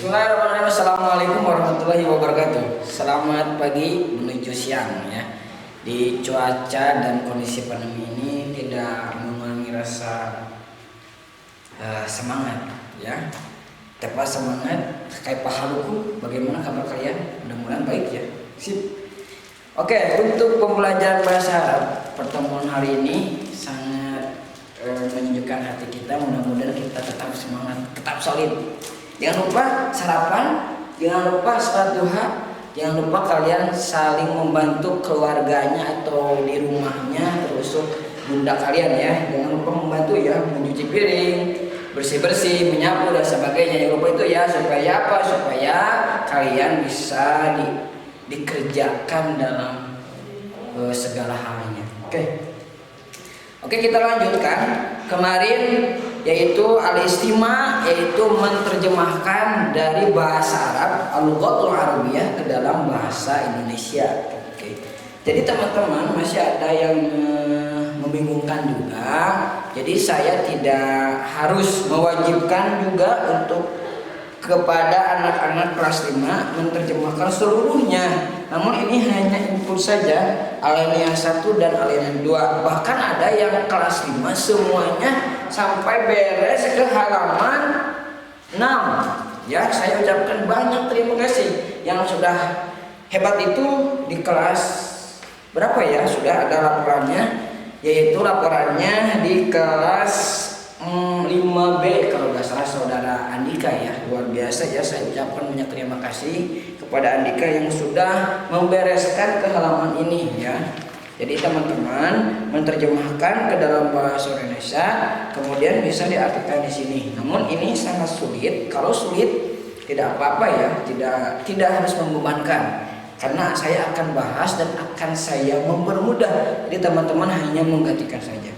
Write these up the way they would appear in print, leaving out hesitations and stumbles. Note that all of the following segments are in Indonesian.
Bismillahirrahmanirrahim. Assalamualaikum warahmatullahi wabarakatuh. Selamat pagi menuju siang ya. Di cuaca dan kondisi pandemi ini tidak mengurangi rasa semangat ya. Tepat semangat kayak pahaluku. Bagaimana kabar kalian? Mudah-mudahan baik ya. Sip. Oke, untuk pembelajaran bahasa Arab pertemuan hari ini sangat menyejukkan hati kita. Mudah-mudahan kita tetap semangat, tetap solid. Jangan lupa sarapan, jangan lupa sholat duha, jangan lupa kalian saling membantu keluarganya atau di rumahnya termasuk bunda kalian ya. Jangan lupa membantu ya, mencuci piring, bersih-bersih, menyapu dan sebagainya. Jangan lupa itu ya, supaya apa? Supaya kalian bisa dikerjakan dalam segala halnya. Oke, kita lanjutkan. Kemarin yaitu al-istima, yaitu menerjemahkan dari bahasa Arab al-lughatul arabiyah ke dalam bahasa Indonesia. Jadi teman-teman masih ada yang membingungkan juga. Jadi saya tidak harus mewajibkan juga untuk kepada anak-anak kelas 5 menerjemahkan seluruhnya. Namun ini hanya input saja, alinea 1 dan alinea 2. Bahkan ada yang kelas 5 semuanya sampai beres ke halaman 6. Ya, saya ucapkan banyak terima kasih. Yang sudah hebat itu di kelas berapa ya? Sudah ada laporannya, yaitu laporannya di kelas 5B kalau nggak salah saudara Andika ya. Luar biasa ya, saya ucapkan banyak terima kasih kepada Andika yang sudah membereskan ke halaman ini ya. Jadi teman-teman menerjemahkan ke dalam bahasa Indonesia kemudian bisa diartikan di sini. Namun ini sangat sulit. Kalau sulit tidak apa-apa ya, tidak harus membebankan. Karena saya akan bahas dan akan saya mempermudah. Jadi teman-teman hanya menggantikan saja.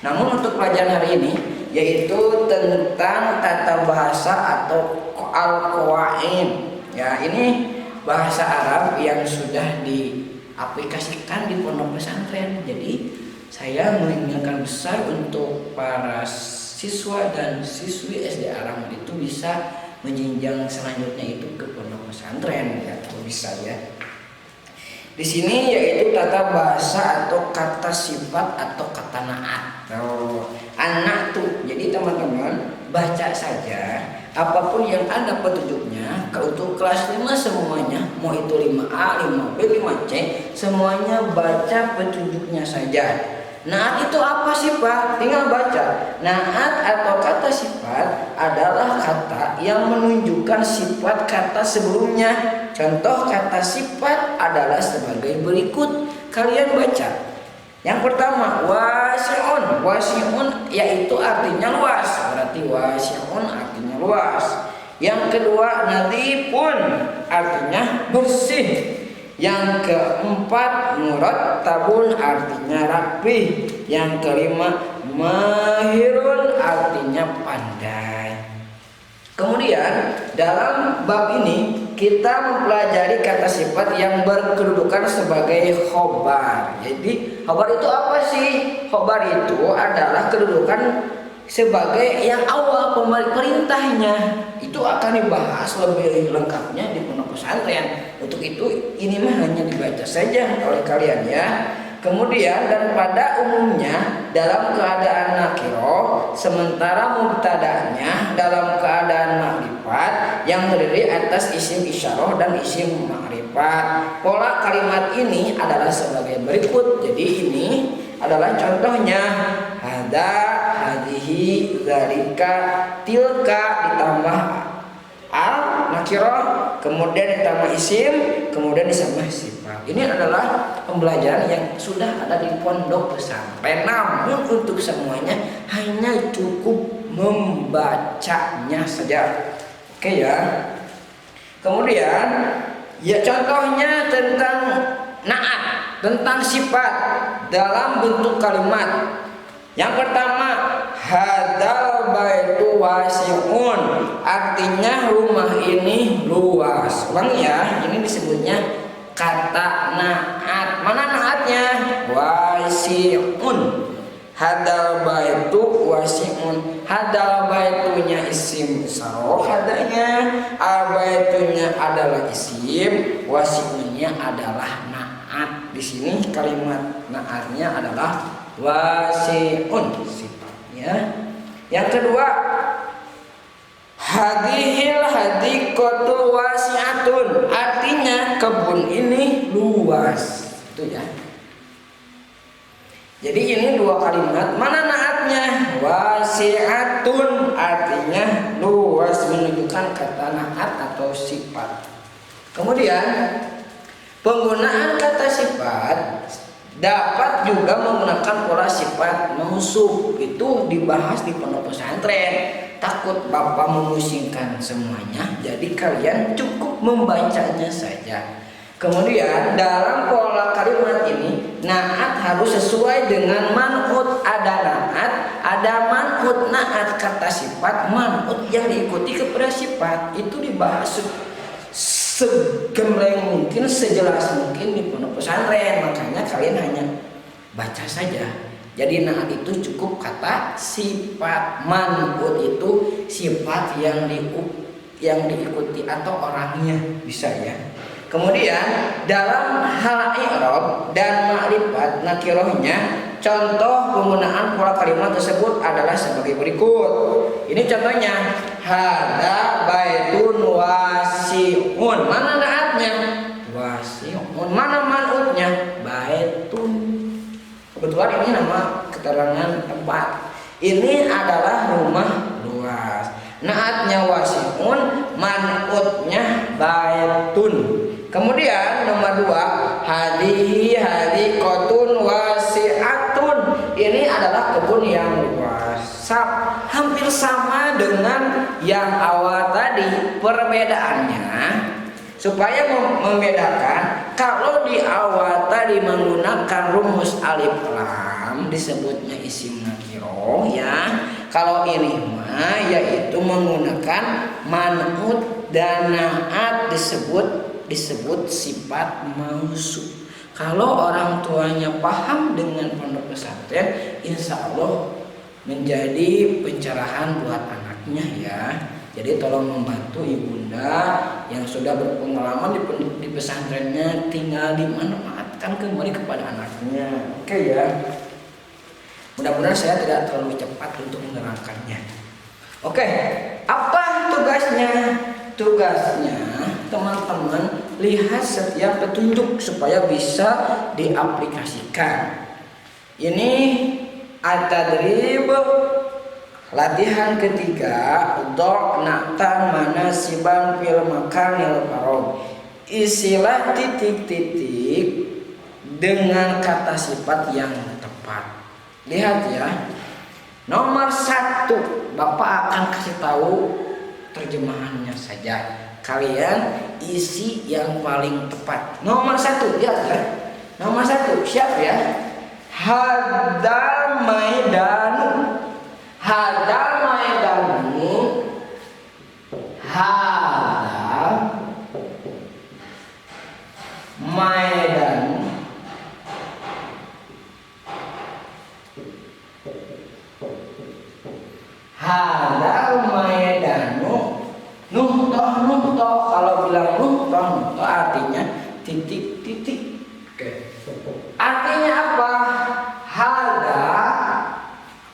Namun untuk pelajaran hari ini yaitu tentang tata bahasa atau al-qawaid. Ya, ini bahasa Arab yang sudah diaplikasikan di pondok pesantren. Jadi saya menginginkan besar untuk para siswa dan siswi SD Aram itu bisa menjenjang selanjutnya itu ke pondok pesantren ya, kalau bisa ya. Di sini yaitu tata bahasa atau kata sifat atau kata naat. Anak tuh. Jadi teman-teman baca saja apapun yang ada petunjuknya. Untuk kelas 5 semuanya, mau itu 5A, 5B, 5C, semuanya baca petunjuknya saja. Naat itu apa sih Pak? Tinggal baca. Naat atau kata sifat adalah kata yang menunjukkan sifat kata sebelumnya. Contoh kata sifat adalah sebagai berikut. Kalian baca. Yang pertama wasi'un. Wasi'un yaitu artinya luas. Berarti wasi'un artinya luas. Yang kedua nadhifun artinya bersih. Yang keempat murattabun artinya rapi. Yang kelima mahirun artinya pandai. Kemudian dalam bab ini kita mempelajari kata sifat yang berkedudukan sebagai khobar. Jadi khobar itu apa sih? Khobar itu adalah kedudukan sebagai yang awal perintahnya. Itu akan dibahas lebih lengkapnya di pondok pesantren. Untuk itu ini mah hanya dibaca saja oleh kalian ya. Kemudian dan pada umumnya dalam keadaan nakiro, sementara mubtada'nya dalam keadaan makrifat yang terdiri atas isim isyarah dan isim makrifat. Pola kalimat ini adalah sebagai berikut. Jadi ini adalah contohnya: hada, hadihi, zalika, tilka ditambah al nakirah, kemudian ditambah isim, kemudian ditambah sifat. Ini adalah pembelajaran yang sudah ada di pondok pesantren. Namun untuk semuanya hanya cukup membacanya saja. Oke ya. Kemudian ya contohnya tentang naat, tentang sifat dalam bentuk kalimat. Yang pertama, hadzal baitu wasi'un, artinya rumah ini luas. Ulang ya, ini disebutnya kata naat. Mana naatnya? Wasi'un. Hadzal baitu wasi'un. hadal baitunya isim isaroh hadanya, al baitunya adalah isim, wasiunnya adalah naat. Di sini kalimat naatnya adalah wasiun sifatnya. Yang kedua, hadhil hadiqatu wasi'atun, artinya kebun ini luas. Itu ya. Jadi ini dua kalimat, mana naatnya? Wasi'atun artinya luas, menunjukkan kata naat atau sifat. Kemudian penggunaan kata sifat dapat juga menggunakan pola sifat mausuf. Itu dibahas di pondok pesantren. Takut Bapak memusingkan semuanya, jadi kalian cukup membacanya saja. Kemudian dalam pola kalimat ini naat harus sesuai dengan man'ut. Ada naat, ada man'ut. Naat kata sifat, man'ut yang diikuti kepada sifat. Itu dibahas segembleng mungkin, sejelas mungkin di pondok pesantren. Makanya kalian hanya baca saja. Jadi naat itu cukup kata sifat, man'ut itu sifat yang diikuti atau orangnya, bisa ya. Kemudian dalam hal i'rab dan ma'rifat nakirohnya, contoh penggunaan pola kalimat tersebut adalah sebagai berikut. Ini contohnya, hada baitun wasi'un. Mana naatnya? Wasi'un. Mana man'utnya? Baitun. Kebetulan ini nama keterangan tempat. Ini adalah rumah luas. Naatnya wasi'un, man'utnya baitun. Kemudian nomor 2, hadihi hadiqatun wasi'atun. Ini adalah kebun yang luas. Hampir sama dengan yang awal tadi. Perbedaannya supaya membedakan, kalau di awal tadi menggunakan rumus alif lam disebutnya isim nakiro ya. Kalau ini mah yaitu menggunakan man'ut dan naat disebut sifat mausuf. Kalau orang tuanya paham dengan pondok pesantren, insya Allah menjadi pencerahan buat anaknya ya. Jadi tolong membantu ibunda yang sudah berpengalaman di pesantrennya, tinggal dimanfaatkan kembali kepada anaknya. Oke ya. Mudah-mudahan saya tidak terlalu cepat untuk menerangkannya. Oke, apa tugasnya? Tugasnya teman-teman lihat setiap petunjuk supaya bisa diaplikasikan. Ini at-tadrib latihan ketiga, do' na'tan manasiban fil makanil qarab. Isilah titik-titik dengan kata sifat yang tepat. Lihat ya. Nomor 1, Bapak akan kasih tahu terjemahannya saja. Kalian isi yang paling tepat. Nomor 1, lihat ya. Nomor 1, siap ya. Hadal maidanu. Hadal maidanu. Hadal maidanu. Hadal maidanu. Nuhtoh. Kalau bilang nuhtoh artinya titik-titik. Oke. Artinya apa? Hada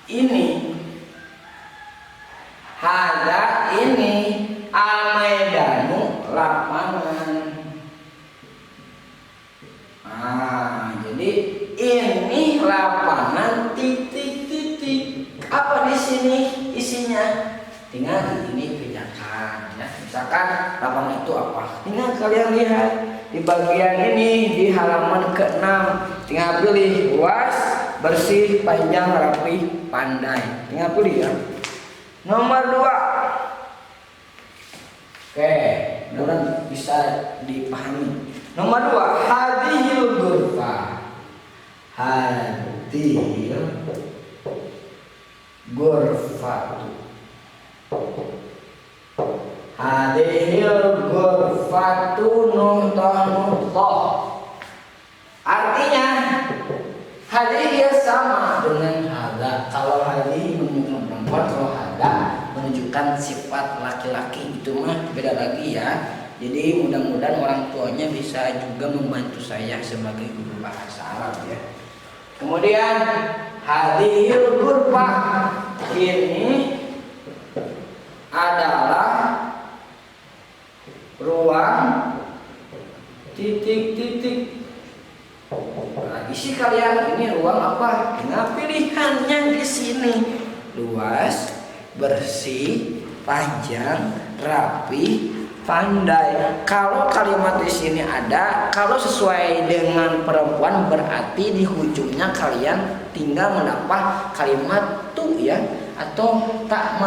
ini. Hada ini al-maidanu, lapangan. Jadi ini lapangan titik-titik. Apa di sini isinya? Tinggal ini kerjakan ya. Misalkan lapangan itu apa? Tinggal kalian lihat di bagian ini di halaman ke-6. Tinggal pilih luas, bersih, panjang, rapi, pandai. Tinggal pilih ya. Nomor 2. Oke, mudah-mudahan bisa dipahami. Nomor 2, hadhil ghurfa. Hadhil ghurfatu. Hadhil ghurfatu nuhtoh. Artinya hadhil sama dengan hadha. Kalau hadhil menunjukkan perempuan, kalau hadha itu mah beda lagi ya. Jadi mudah-mudahan orang tuanya bisa juga membantu saya sebagai guru bahasa Arab ya. Kemudian hadhil ghurfah, ini adalah ruang titik-titik. Nah, isi kalian ini ruang apa? Nah, pilihannya di sini luas, bersih, panjang, rapi, pandai. Kalau kalimat di sini ada, kalau sesuai dengan perempuan berarti di ujungnya kalian tinggal menambah kalimat tu ya, atau tak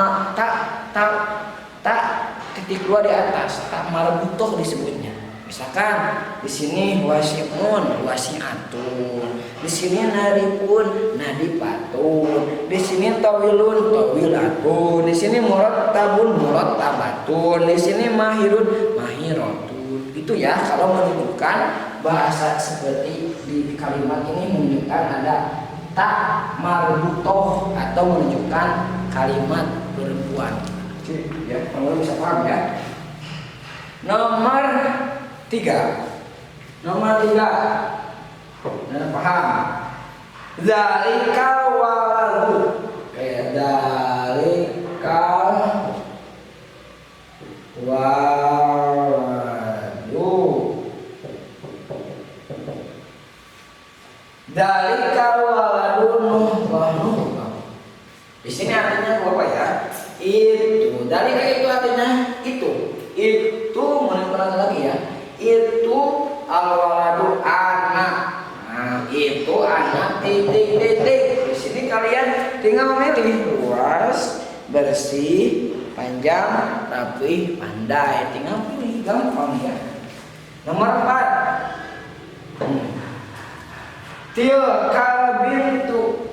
titik dua di atas, tak marbutoh disebutnya. Misalkan di sini wasiun, wasiatun, di sini naripun, nadipatun, di sini tawilun, tawilatun, di sini murattabun, murattabatun, di sini mahirun, mahirotun. Gitu ya. Kalau menunjukkan bahasa seperti di kalimat ini menunjukkan ada tak marbutoh atau menunjukkan kalimat perempuan. Ya, kalau bisa paham ya. Nomor 3. Nah, paham? Zalikal waladu. Zalikal waladu. Zalikal waladu nuh. Di sini artinya apa ya? Itu. Dalika itu artinya itu. Itu menunjukkan lagi ya. Itu al-waladu anak. Nah, itu anak titik-titik. Di sini kalian tinggal memilih luas, bersih, panjang, rapi, pandai. Tinggal pilih, gampang ya. Nomor 4. Tilkal bintu.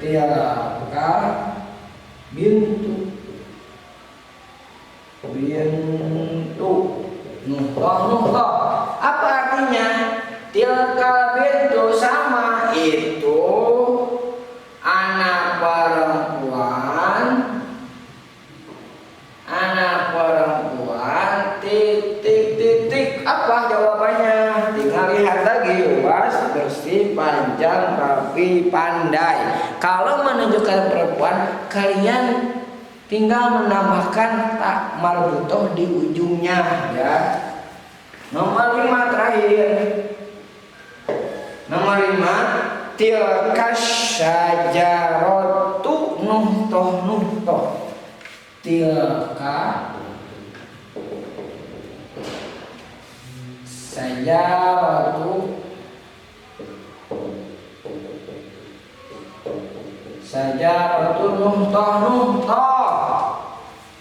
Tilkal bintu. Nuh. Apa artinya? Tilka bintu sama itu anak perempuan titik. Apa jawabannya? Tinggal lihat lagi, luas, bersih, panjang, rapi, pandai. Kalau menunjukkan perempuan, kalian tinggal menambahkan tak marbutoh di ujungnya ya. Nomor 5 terakhir. Nomor 5, tilkas syajaratu nuhtoh. Tilka syajaratu nuhtoh.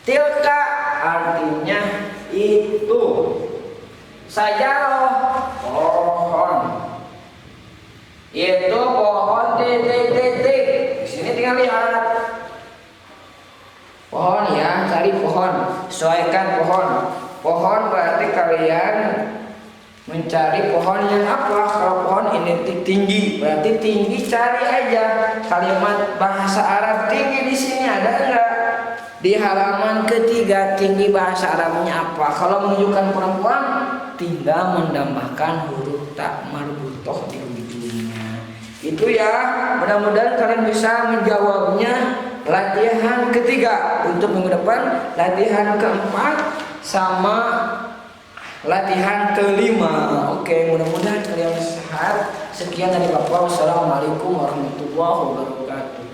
Tilka artinya itu. Sajaroh pohon. Itu pohon titik. Di sini tinggal lihat. Pohon ya, cari pohon, sesuaikan pohon. Pohon berarti kalian mencari pohon yang apa? Kalau pohon ini tinggi, berarti tinggi cari aja kalimat bahasa Arab tinggi di sini ada enggak? Di halaman ketiga tinggi bahasa Arabnya apa? Kalau menunjukkan perempuan, tinggal menambahkan huruf tak marbutoh di ujungnya. Itu ya. Mudah-mudahan kalian bisa menjawabnya. Latihan ketiga untuk minggu depan, latihan keempat sama latihan kelima. Oke, mudah-mudahan kalian sehat. Sekian dari Bapak. Wassalamualaikum warahmatullahi wabarakatuh.